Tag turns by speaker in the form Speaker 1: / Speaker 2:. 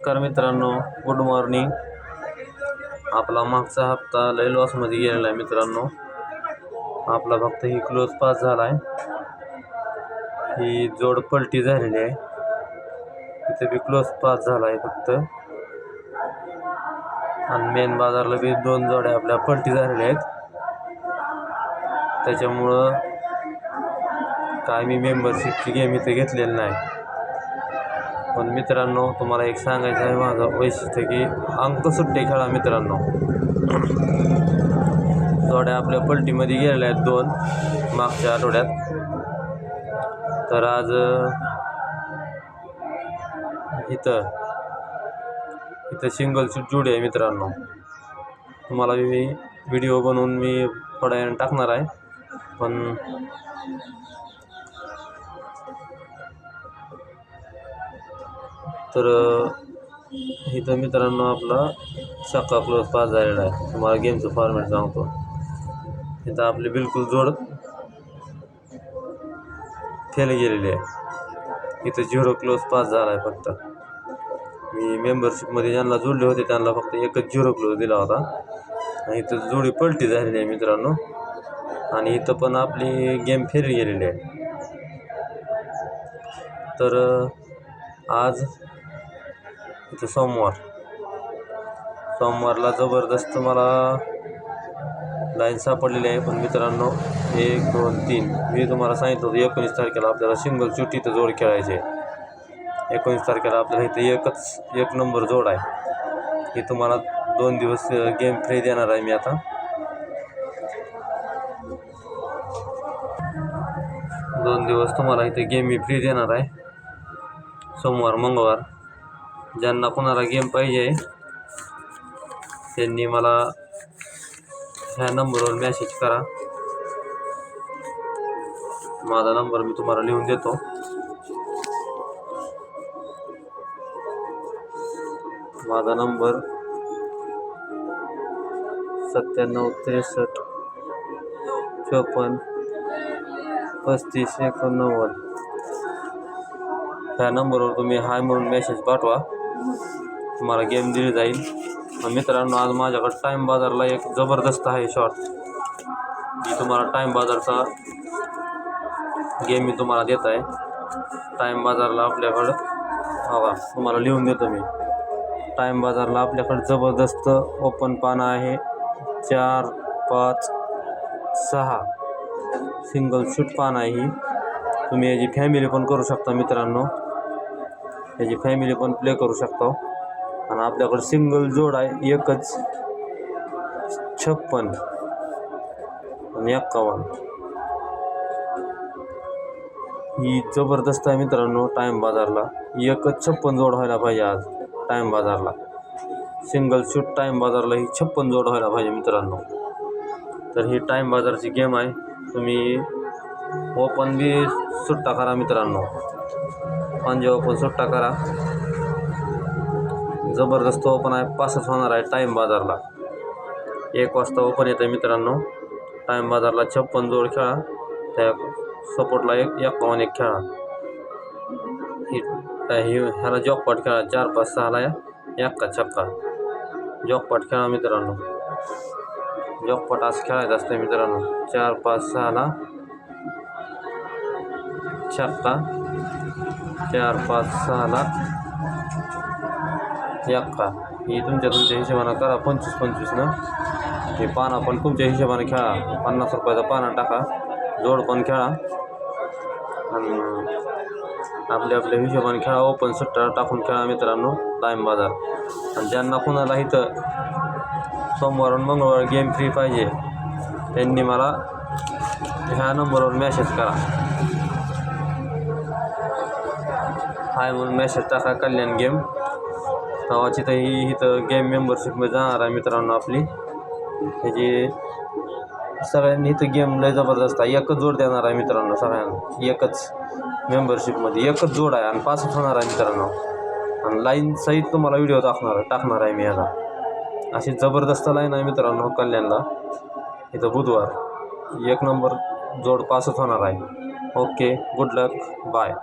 Speaker 1: नमस्कार मित्रांनो, good morning. आपला मागचा हप्ता लय लॉसमध्ये गेलेला आहे मित्रांनो. आपला फक्त ही क्लोज पास झाला आहे, ही जोड पलटी झालेली आहे. इथे बी क्लोज पास झाला आहे फक्त, आणि मेन बाजारला बी 2 जोड्या आपल्या पलटी झालेल्या आहेत. त्याच्यामुळं काय मी मेंबरशिपची गेम इथे घेतलेली नाही. पण मित्रांनो, तुम्हाला एक सांगायचं आहे, माझं वैशिष्ट्य की अंक सुट्टे खेळा मित्रांनो. जोड्या आपल्या पलटीमध्ये गेलेल्या आहेत 2 मागच्या आठवड्यात. तर आज इथं सिंगल शूट जोडी आहे मित्रांनो. तुम्हाला मी व्हिडिओ बनवून मी थोड्या वेळाने टाकणार आहे. पण तर इथं मित्रांनो आपला शक्का क्लोज पास झालेला आहे. तुम्हाला गेमचं फॉर्मॅट सांगतो. इथं आपली बिलकुल जोड फेल गेलेली आहे. इथं 0 क्लोज पास झाला आहे. फक्त मी मेंबरशिपमध्ये ज्यांना जोडले होते त्यांना फक्त एकच 0 क्लोज दिला होता. आणि इथं जोडी पलटी झालेली आहे मित्रांनो. आणि इथं पण आपली गेम फेल गेलेली आहे. तर आज इथं सोमवारला जबरदस्त मला लाईन सापडलेली आहे. पण मित्रांनो, 1 2 3 मी तुम्हाला सांगितलं होतं 19 तारखेला आपल्याला सिंगल शूट इथं जोड खेळायचे. 19 तारखेला आपल्याला इथं एक नंबर जोड आहे. ही तुम्हाला 2 दिवस गेम फ्री देणार आहे मी आता. 2 दिवस तुम्हाला इथे गेम मी फ्री देणार आहे, सोमवार मंगळवार. ज्यांना कोणाला गेम पाहिजे त्यांनी मला ह्या नंबरवर मेसेज करा. माझा नंबर मी तुम्हाला लिहून देतो. माझा नंबर 97 63 54 35 89. ह्या नंबरवर तुम्ही हाय म्हणून मेसेज पाठवा, तुम्हाला गेम दिली जाईल. मित्रांनो, आज माझ्याकडे टाईम बाजारला एक जबरदस्त आहे शॉट. मी तुम्हाला टाईम बाजारचा गेम मी तुम्हाला देत आहे. टाईम बाजारला आपल्याकडं हवा तुम्हाला लिहून देतो मी. टाईम बाजारला आपल्याकडं जबरदस्त ओपन पानं आहे. 4 5 6 सिंगल शूट पान आहे. ही तुम्ही याची फॅमिली पण करू शकता मित्रांनो. याची फॅमिली पण प्ले करू शकता. आणि आपल्याकडे सिंगल जोड आहे एकच 56 आणि 51. ही जबरदस्त आहे मित्रांनो. टाईम बाजारला एकच 56 जोड व्हायला पाहिजे आज टाईम बाजारला. सिंगल शूट टाईम बाजारला ही 56 जोड व्हायला पाहिजे मित्रांनो. तर ही टाईम बाजारची गेम आहे. तुम्ही ओपन बी सुट्टा करा मित्रांनो. पंजे ओपन सुट्टा करा. जबरदस्त ओपन आहे. पासच होणार आहे टाईम बाजारला. 1 वाजता ओपन येतं मित्रांनो. टाईम बाजारला 56 जोड खेळा. त्या सपोर्टला 51 खेळा. ह्याला जॉकपॉट खेळा. 4 5 6ला एक्का छक्का जॉकपॉट खेळा मित्रांनो. जॉकपॉट असं खेळायचं असतं मित्रांनो. 4 5 6ला छक्का, 4 5 6ला एक्का. ही तुमच्या हिशोबानं करा. 25 25 न हे पाना पण तुमच्या हिशोबाने खेळा. 50 रुपयाचा पाना टाका. जोड पण खेळा आणि आपल्या हिशोबाने खेळा. ओपन सुट्टा टाकून खेळा मित्रांनो टाईम बाजार. आणि ज्यांना कोणाला इथं सोमवार आणि मंगळवार गेम फ्री पाहिजे त्यांनी मला ह्या नंबरवर मेसेज करा. हाय म्हणून मेसेज टाका कल्याण गेम. तेव्हाची तर ही इथं गेम मेंबरशिपमध्ये जाणार आहे मित्रांनो आपली. ह्याची सगळ्यांनी इथं गेम लय जबरदस्त आहे. एकच जोड देणार आहे मित्रांनो सगळ्यांना. एकच मेंबरशिपमध्ये एकच जोड आहे आणि 5च होणार आहे मित्रांनो. आणि लाईन सहित तुम्हाला व्हिडिओ टाकणार आहे मी ह्याला. अशी जबरदस्त लाईन आहे मित्रांनो कल्याणला. इथं बुधवार 1 नंबर जोड 5च होणार आहे. ओके, गुड लक, बाय.